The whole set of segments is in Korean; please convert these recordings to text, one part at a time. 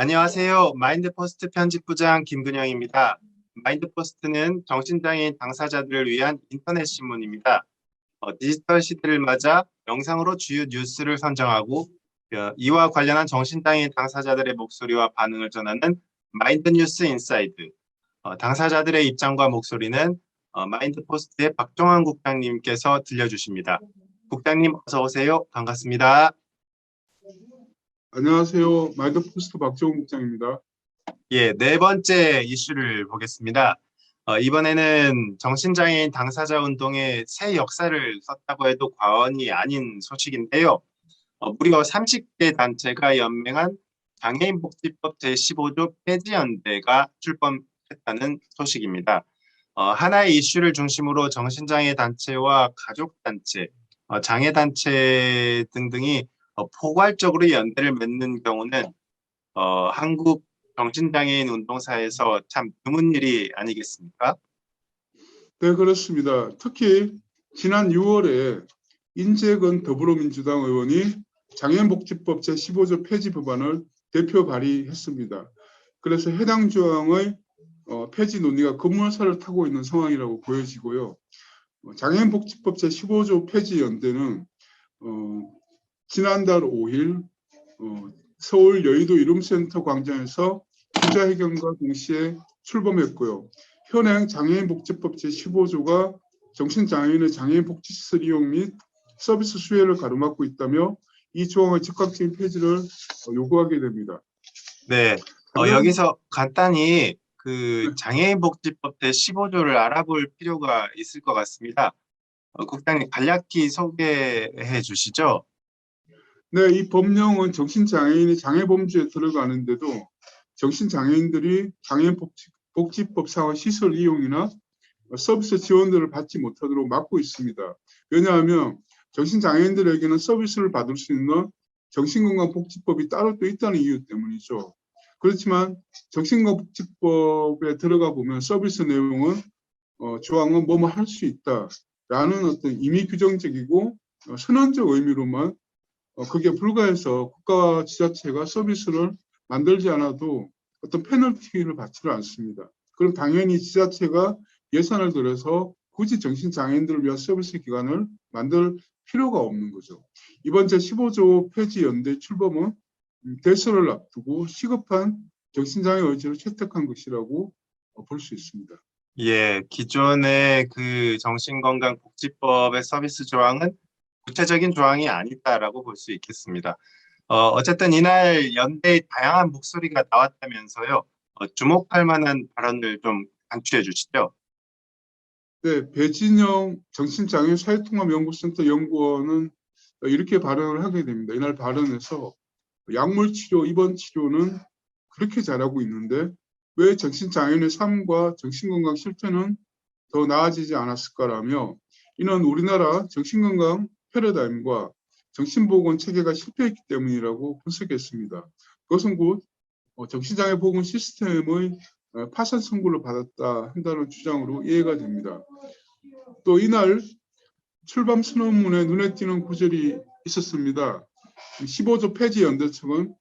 안녕하세요. 마인드포스트 편집부장 김근영입니다. 마인드포스트는 정신장애인 당사자들을 위한 인터넷 신문입니다. 디지털 시대를 맞아 영상으로 주요 뉴스를 선정하고 이와 관련한 정신장애인 당사자들의 목소리와 반응을 전하는 마인드뉴스 인사이드. 당사자들의 입장과 목소리는 마인드포스트의 박종환 국장님께서 들려주십니다. 국장님 어서 오세요. 반갑습니다. 안녕하세요. 마인드포스트 박정훈 국장입니다. 예, 네 번째 이슈를 보겠습니다. 이번에는 정신장애인 당사자 운동의 새 역사를 썼다고 해도 과언이 아닌 소식인데요. 무려 30개 단체가 연맹한 장애인복지법 제15조 폐지연대가 출범했다는 소식입니다. 하나의 이슈를 중심으로 정신장애 단체와 가족단체, 장애단체 등등이 포괄적으로 연대를 맺는 경우는 한국 정신장애인 운동사에서 참 드문 일이 아니겠습니까? 네, 그렇습니다. 특히 지난 6월에 인재근 더불어민주당 의원이 장애인복지법 제15조 폐지 법안을 대표 발의했습니다. 그래서 해당 조항의 폐지 논의가 급물살을 타고 있는 상황이라고 보여지고요. 장애인복지법 제15조 폐지 연대는 지난달 5일 서울 여의도 이룸센터 광장에서 기자회견과 동시에 출범했고요. 현행 장애인복지법 제15조가 정신장애인의 장애인복지시설 이용 및 서비스 수혜를 가로막고 있다며 이 조항의 즉각적인 폐지를 요구하게 됩니다. 네, 여기서 간단히 그 장애인복지법 제15조를 알아볼 필요가 있을 것 같습니다. 국장님 간략히 소개해 주시죠. 네, 이 법령은 정신장애인이 장애범주에 들어가는데도 정신장애인들이 장애인복지법상의 시설 이용이나 서비스 지원들을 받지 못하도록 막고 있습니다. 왜냐하면 정신장애인들에게는 서비스를 받을 수 있는 정신건강복지법이 따로 또 있다는 이유 때문이죠. 그렇지만 정신건강복지법에 들어가 보면 서비스 내용은 조항은 뭐뭐 할 수 있다라는 어떤 임의 규정적이고 선언적 의미로만 그게 불가해서 국가 지자체가 서비스를 만들지 않아도 어떤 페널티를 받지를 않습니다. 그럼 당연히 지자체가 예산을 들여서 굳이 정신장애인들을 위한 서비스 기관을 만들 필요가 없는 거죠. 이번 제15조 폐지 연대 출범은 대선을 앞두고 시급한 정신장애 의지를 채택한 것이라고 볼 수 있습니다. 예, 기존의 그 정신건강복지법의 서비스 조항은 구체적인 조항이 아니다라고 볼 수 있겠습니다. 어쨌든 이날 연대의 다양한 목소리가 나왔다면서요. 주목할 만한 발언을 좀 강추해 주시죠. 네, 배진영 정신장애 사회통합연구센터 연구원은 이렇게 발언을 하게 됩니다. 이날 발언에서 약물치료, 입원치료는 그렇게 잘하고 있는데 왜 정신장애인의 삶과 정신건강 실태는 더 나아지지 않았을까라며 이는 우리나라 정신건강 패러다임과 정신보건 체계가 실패했기 때문이라고 분석했습니다. 그것은 곧 정신장애 보건 시스템의 파산 선고를 받았다 한다는 주장으로 이해가 됩니다. 또 이날 출범 선언문에 눈에 띄는 구절이 있었습니다. 15조 폐지 연대측은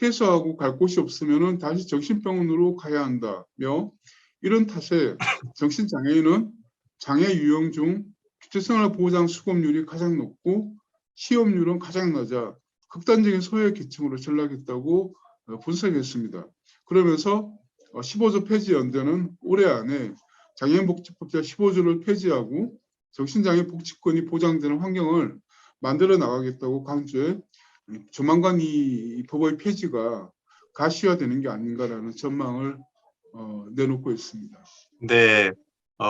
퇴소하고 갈 곳이 없으면 다시 정신병원으로 가야 한다며 이런 탓에 정신장애인은 장애 유형 중 기초생활보장 수급률이 가장 높고 취업률은 가장 낮아 극단적인 소외 계층으로 전락했다고 분석했습니다. 그러면서 15조 폐지 연대는 올해 안에 장애인복지법 제15조를 폐지하고 정신장애 복지권이 보장되는 환경을 만들어 나가겠다고 강조해 조만간 이 법의 폐지가 가시화되는 게 아닌가라는 전망을 내놓고 있습니다. 네,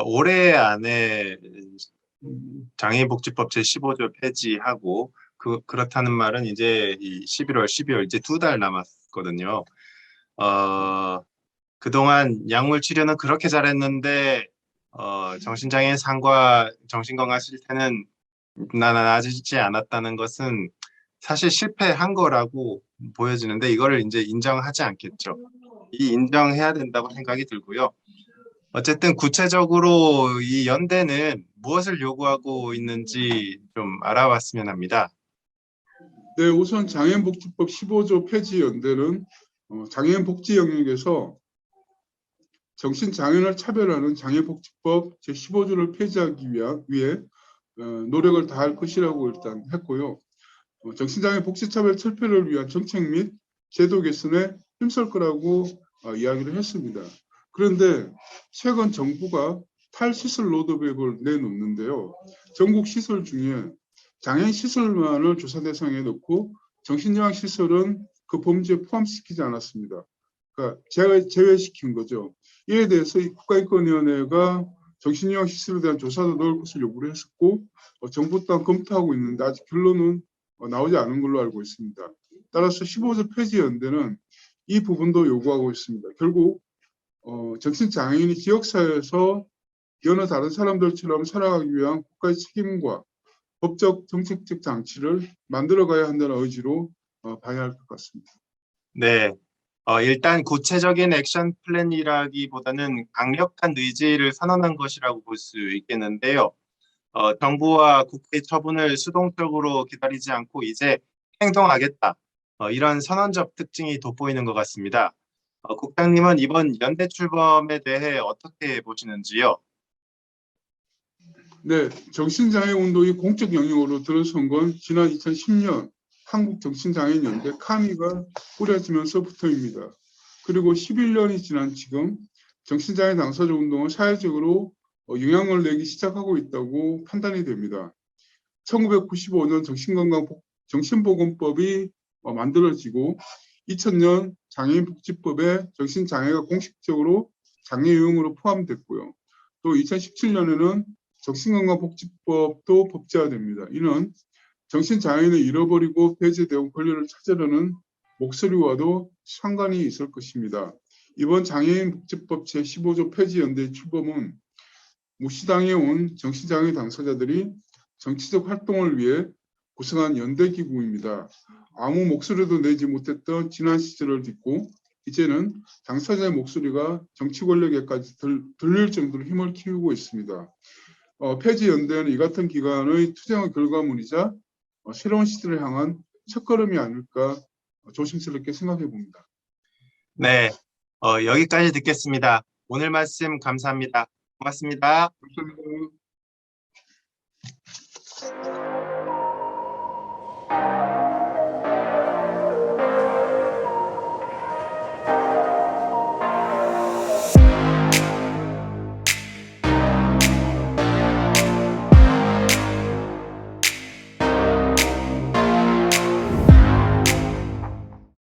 올해 안에 장애인복지법 제15조 폐지하고 그렇다는 말은 이제 이 11월, 12월 이제 2달 남았거든요. 그동안 약물 치료는 그렇게 잘했는데 정신장애인 상과 정신건강 실태는 나아지지 않았다는 것은 사실 실패한 거라고 보여지는데 이거를 이제 인정하지 않겠죠. 이 인정해야 된다고 생각이 들고요. 어쨌든 구체적으로 이 연대는 무엇을 요구하고 있는지 좀 알아봤으면 합니다. 네, 우선 장애인복지법 15조 폐지 연대는 장애인 복지 영역에서 정신장애인을 차별하는 장애복지법 제15조를 폐지하기 위해 노력을 다할 것이라고 일단 했고요. 정신장애 복지차별 철폐를 위한 정책 및 제도 개선에 힘쓸 거라고 이야기를 했습니다. 그런데 최근 정부가 탈시설 로드맵을 내놓는데요. 전국 시설 중에 장애인 시설만을 조사 대상에 넣고 정신요양 시설은 그 범주에 포함시키지 않았습니다. 그러니까 제외시킨 거죠. 이에 대해서 국가인권위원회가 정신요양 시설에 대한 조사도 넣을 것을 요구를 했었고 정부 또한 검토하고 있는데 아직 결론은 나오지 않은 걸로 알고 있습니다. 따라서 15조 폐지 연대는 이 부분도 요구하고 있습니다. 결국 정신장애인이 지역사회에서 여느 다른 사람들처럼 살아가기 위한 국가의 책임과 법적 정책적 장치를 만들어가야 한다는 의지로 봐야 할 것 같습니다. 네. 일단 구체적인 액션 플랜이라기보다는 강력한 의지를 선언한 것이라고 볼 수 있겠는데요. 정부와 국회의 처분을 수동적으로 기다리지 않고 이제 행동하겠다. 이런 선언적 특징이 돋보이는 것 같습니다. 국장님은 이번 연대 출범에 대해 어떻게 보시는지요? 네, 정신장애 운동이 공적 영역으로 들어선 건 지난 2010년 한국정신장애인연대 카미가 꾸려지면서부터입니다. 그리고 11년이 지난 지금 정신장애 당사자 운동은 사회적으로 영향을 내기 시작하고 있다고 판단이 됩니다. 1995년 정신보건법이 만들어지고 2000년 장애인복지법에 정신장애가 공식적으로 장애 유형으로 포함됐고요. 또 2017년에는 정신건강복지법도 법제화됩니다. 이는 정신장애인을 잃어버리고 배제되어 권리를 찾으려는 목소리와도 상관이 있을 것입니다. 이번 장애인복지법 제15조 폐지 연대 출범은 무시당해 온 정신장애 당사자들이 정치적 활동을 위해 구성한 연대기구입니다. 아무 목소리도 내지 못했던 지난 시절을 딛고 이제는 당사자의 목소리가 정치 권력에까지 들릴 정도로 힘을 키우고 있습니다. 폐지 연대는 이 같은 기관의 투쟁의 결과물이자 새로운 시대를 향한 첫걸음이 아닐까 조심스럽게 생각해 봅니다. 네, 여기까지 듣겠습니다. 오늘 말씀 감사합니다. 고맙습니다. 감사합니다.